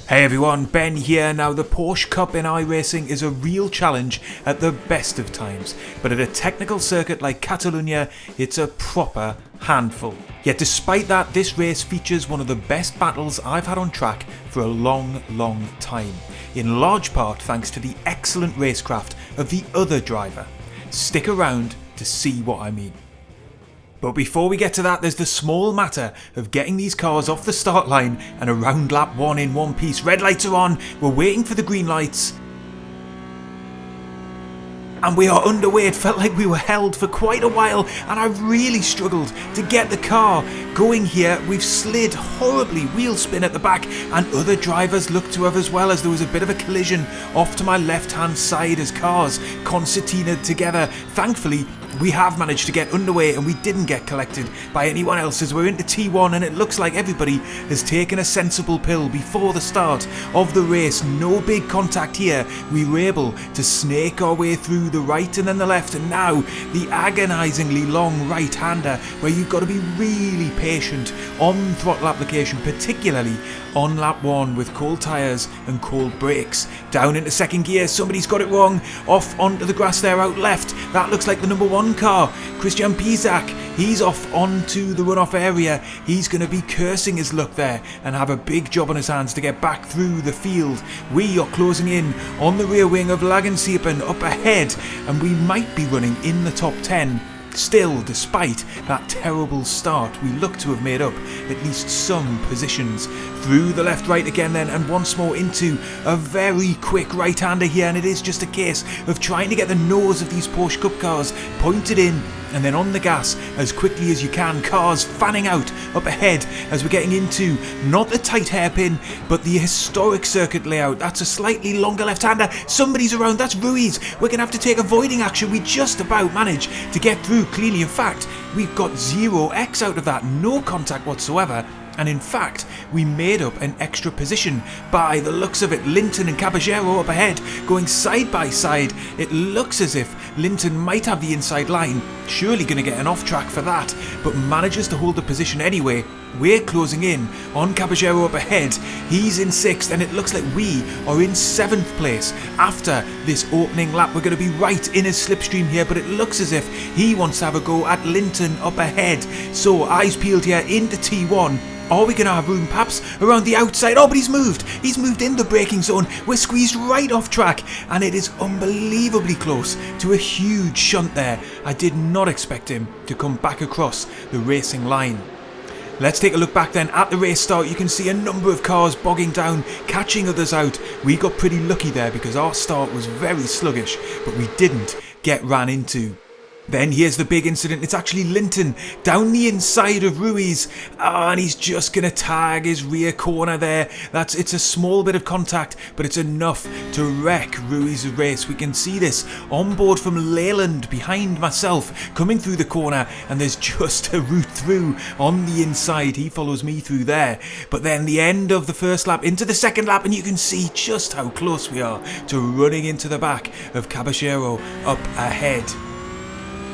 Hey everyone, Ben here. Now the Porsche Cup in iRacing is a real challenge at the best of times, but at a technical circuit like Catalunya, it's a proper handful. Yet despite that, this race features one of the best battles I've had on track for a long time, in large part thanks to the excellent racecraft of the other driver. Stick around to see what I mean. But before we get to that, there's the small matter of getting these cars off the start line and around lap 1 in one piece. Red lights are on, we're waiting for the green lights. And we are underway. It felt like we were held for quite a while and I really struggled to get the car going here. We've slid horribly, wheel spin at the back, and other drivers looked to have as well, as there was a bit of a collision off to my left hand side as cars concertinaed together. Thankfully, we have managed to get underway and we didn't get collected by anyone else as we're into T1, and it looks like everybody has taken a sensible pill before the start of the race. No big contact here. We were able to snake our way through the right and then the left, and now the agonisingly long right-hander where you've got to be really patient on throttle application, particularly on lap 1 with cold tyres and cold brakes. Down into second gear, somebody's got it wrong, off onto the grass there out left. That looks like the number 1 car, Christian Pizak. He's off onto the runoff area. He's going to be cursing his luck there and have a big job on his hands to get back through the field. We are closing in on the rear wing of Lagensiepen up ahead, and we might be running in the top 10. Still, despite that terrible start, we look to have made up at least some positions. Through the left-right again then, and once more into a very quick right-hander here, and it is just a case of trying to get the nose of these Porsche Cup cars pointed in and then on the gas as quickly as you can. Cars fanning out up ahead as we're getting into not the tight hairpin but the historic circuit layout. That's a slightly longer left-hander. Somebody's around. That's Ruiz. We're going to have to take avoiding action. We just about managed to get through cleanly. In fact, we've got 0x out of that. No contact whatsoever. And in fact, we made up an extra position by the looks of it. Linton and Caballero up ahead, going side by side. It looks as if Linton might have the inside line. Surely going to get an off track for that, but manages to hold the position anyway. We're closing in on Caballero up ahead. He's in 6th, and it looks like we are in 7th place. After this opening lap, we're going to be right in his slipstream here, but it looks as if he wants to have a go at Linton up ahead. So eyes peeled here into T1. Are we going to have room perhaps around the outside? Oh, but he's moved. He's moved in the braking zone. We're squeezed right off track, and it is unbelievably close to a huge shunt there. I did not expect him to come back across the racing line. Let's take a look back then at the race start. You can see a number of cars bogging down, catching others out. We got pretty lucky there because our start was very sluggish, but we didn't get ran into. Then here's the big incident. It's actually Linton down the inside of Ruiz, and he's just going to tag his rear corner there. It's a small bit of contact, but it's enough to wreck Ruiz's race. We can see this on board from Leyland behind myself, coming through the corner, and there's just a route through on the inside. He follows me through there. But then the end of the first lap into the second lap, and you can see just how close we are to running into the back of Caballero up ahead.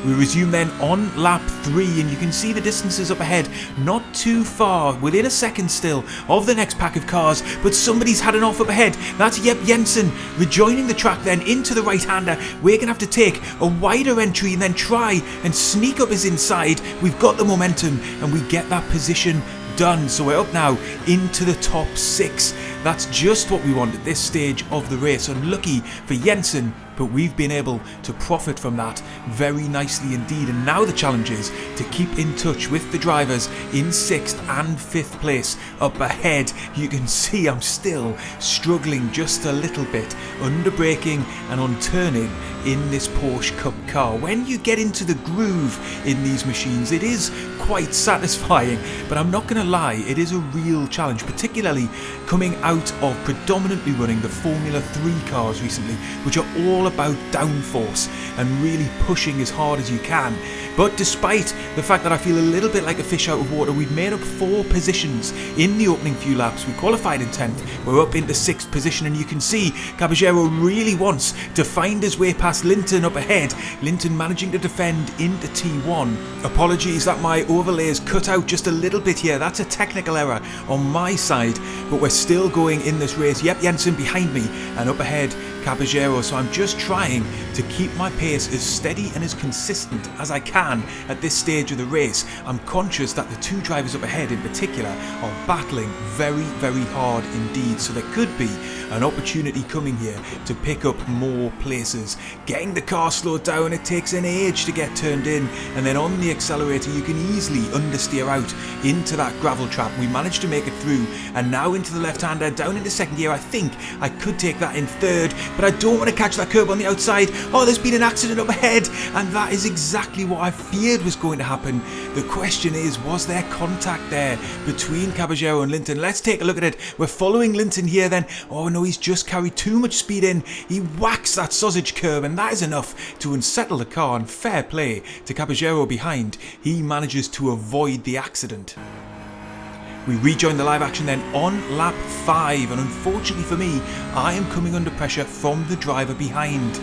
We resume then on lap 3, and you can see the distances up ahead, not too far, within a second still of the next pack of cars, but somebody's had an off up ahead. That's Jep Jensen rejoining the track then into the right-hander. We're going to have to take a wider entry and then try and sneak up his inside. We've got the momentum and we get that position done. So we're up now into the top 6. That's just what we want at this stage of the race. Unlucky for Jensen, but we've been able to profit from that very nicely indeed. And now the challenge is to keep in touch with the drivers in 6th and 5th place up ahead. You can see I'm still struggling just a little bit under braking and on turning in this Porsche Cup car. When you get into the groove in these machines, it is quite satisfying, but I'm not going to lie, it is a real challenge, particularly coming out of predominantly running the Formula 3 cars recently, which are all about downforce and really pushing as hard as you can. But despite the fact that I feel a little bit like a fish out of water, we've made up 4 positions in the opening few laps. We qualified in 10th, we're up into 6th position, and you can see Caballero really wants to find his way past Linton up ahead. Linton managing to defend into T1. Apologies that my overlay is cut out just a little bit here. That's a technical error on my side, but we're still going in this race. Yep, Jensen behind me, and up ahead Caballero. So I'm just trying to keep my pace as steady and as consistent as I can at this stage of the race. I'm conscious that the 2 drivers up ahead in particular are battling very, very hard indeed, so there could be an opportunity coming here to pick up more places. Getting the car slowed down, it takes an age to get turned in, and then on the accelerator you can easily understeer out into that gravel trap. We managed to make it through, and now into the left-hander, down into 2nd gear. I think I could take that in 3rd, but I don't want to catch that curb on the outside. Oh, there's been an accident up ahead, and that is exactly what I feared was going to happen. The question is, was there contact there between Caballero and Linton? Let's take a look at it. We're following Linton here then. Oh no, he's just carried too much speed in. He whacks that sausage curb, and that is enough to unsettle the car, and fair play to Caballero behind. He manages to avoid the accident. We rejoin the live action then on lap 5, and unfortunately for me, I am coming under pressure from the driver behind.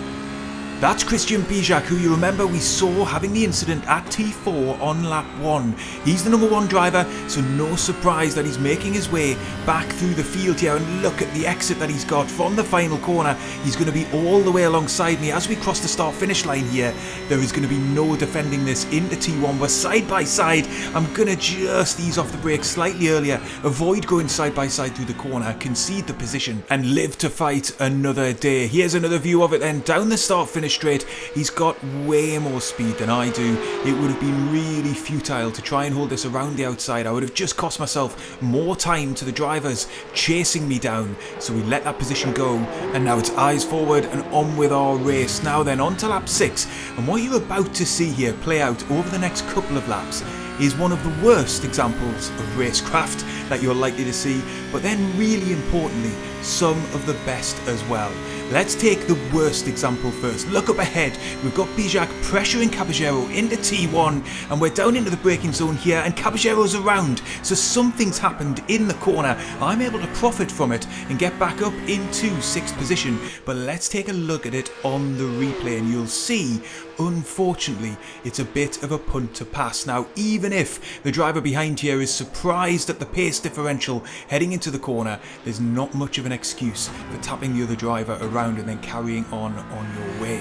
That's Christian Bijak, who you remember we saw having the incident at T4 on lap 1. He's the number 1 driver, so no surprise that he's making his way back through the field here. And look at the exit that he's got from the final corner. He's going to be all the way alongside me as we cross the start-finish line here. There is going to be no defending this into T1. We're side by side. I'm going to just ease off the brakes slightly earlier, avoid going side by side through the corner, concede the position, and live to fight another day. Here's another view of it then, down the start-finish straight. He's got way more speed than I do. It would have been really futile to try and hold this around the outside. I would have just cost myself more time to the drivers chasing me down. So we let that position go, and now it's eyes forward and on with our race. Now then, on to lap 6, and what you're about to see here play out over the next couple of laps is one of the worst examples of racecraft that you're likely to see, but then really importantly, some of the best as well. Let's take the worst example first. Look up ahead, we've got Bijak pressuring Caballero into T1, and we're down into the braking zone here, and Caballero's around, so something's happened in the corner. I'm able to profit from it and get back up into 6th position, but let's take a look at it on the replay, and you'll see, unfortunately, it's a bit of a punt to pass. Now, even if the driver behind here is surprised at the pace differential heading into the corner, there's not much of an excuse for tapping the other driver around and then carrying on your way.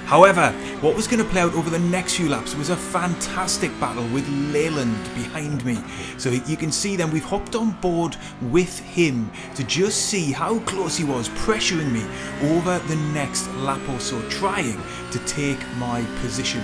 However, what was going to play out over the next few laps was a fantastic battle with Leyland behind me. So you can see then we've hopped on board with him to just see how close he was, pressuring me over the next lap or so, trying to take my position.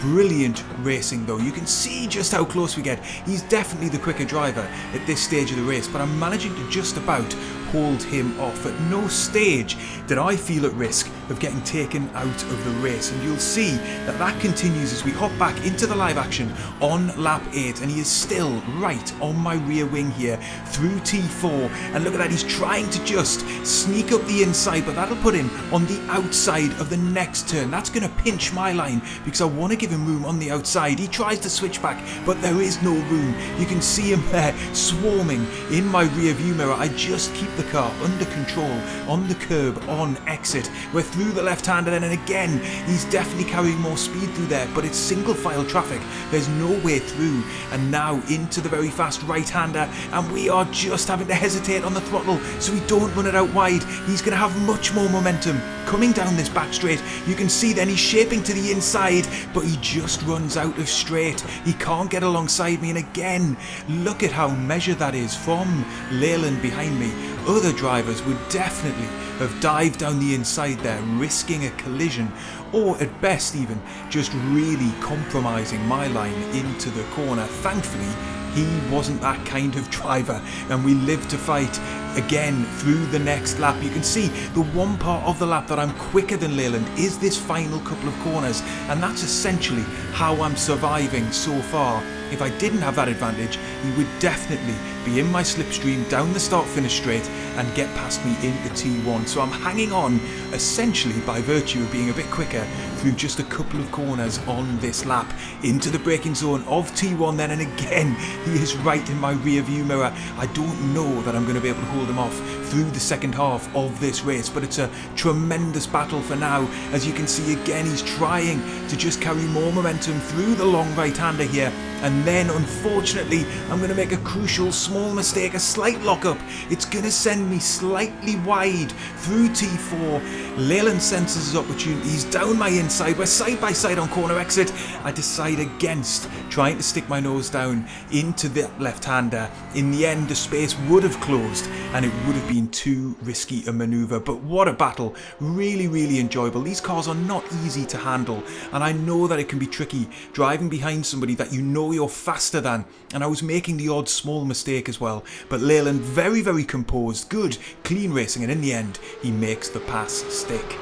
Brilliant racing though. You can see just how close we get. He's definitely the quicker driver at this stage of the race, but I'm managing to just about hold him off. At no stage did I feel at risk of getting taken out of the race, and you'll see that that continues as we hop back into the live action on lap 8, and he is still right on my rear wing here through T4, and look at that, he's trying to just sneak up the inside, but that'll put him on the outside of the next turn. That's going to pinch my line because I want to give him room on the outside. He tries to switch back, but there is no room. You can see him there swarming in my rear view mirror. I just keep the car under control on the curb on exit. We're through the left-hander then, and again he's definitely carrying more speed through there, but it's single file traffic, there's no way through. And now into the very fast right-hander, and we are just having to hesitate on the throttle so we don't run it out wide. He's going to have much more momentum coming down this back straight. You can see then he's shaping to the inside, but he just runs out of straight. He can't get alongside me, and again look at how measured that is from Leyland behind me. Other drivers would definitely have dived down the inside there, risking a collision, or at best even just really compromising my line into the corner. Thankfully, he wasn't that kind of driver, and we live to fight again through the next lap. You can see the one part of the lap that I'm quicker than Leyland is this final couple of corners, and that's essentially how I'm surviving so far if I didn't have that advantage, he would definitely be in my slipstream down the start-finish straight and get past me into T1. So I'm hanging on essentially by virtue of being a bit quicker through just a couple of corners on this lap into the braking zone of T1 then, and again he is right in my rear view mirror. I don't know that I'm going to be able to hold him off through the second half of this race, but it's a tremendous battle for now. As you can see, again he's trying to just carry more momentum through the long right-hander here, and then unfortunately I'm going to make a crucial small mistake, a slight lock-up. It's going to send me slightly wide through T4. Leyland senses his opportunity, he's down my inside, we're side by side on corner exit. I decide against trying to stick my nose down into the left-hander. In the end the space would have closed and it would have been too risky a manoeuvre, but what a battle. Really enjoyable. These cars are not easy to handle, and I know that it can be tricky driving behind somebody that you know you're faster than, and I was making the odd small mistake as well, but Leyland very composed, good clean racing, and in the end he makes the pass stick.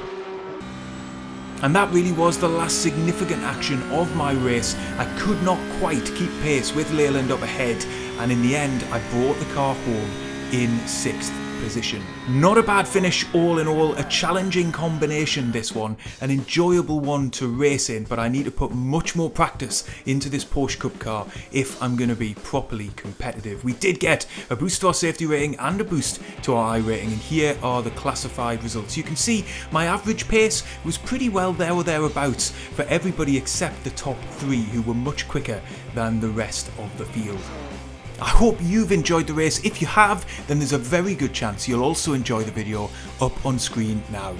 And that really was the last significant action of my race. I could not quite keep pace with Leyland up ahead, and in the end I brought the car home in 6th position. Not a bad finish all in all, a challenging combination this one, an enjoyable one to race in, but I need to put much more practice into this Porsche Cup car if I'm going to be properly competitive. We did get a boost to our safety rating and a boost to our iRating, and here are the classified results. You can see my average pace was pretty well there or thereabouts for everybody except the top 3, who were much quicker than the rest of the field. I hope you've enjoyed the race. If you have, then there's a very good chance you'll also enjoy the video up on screen now.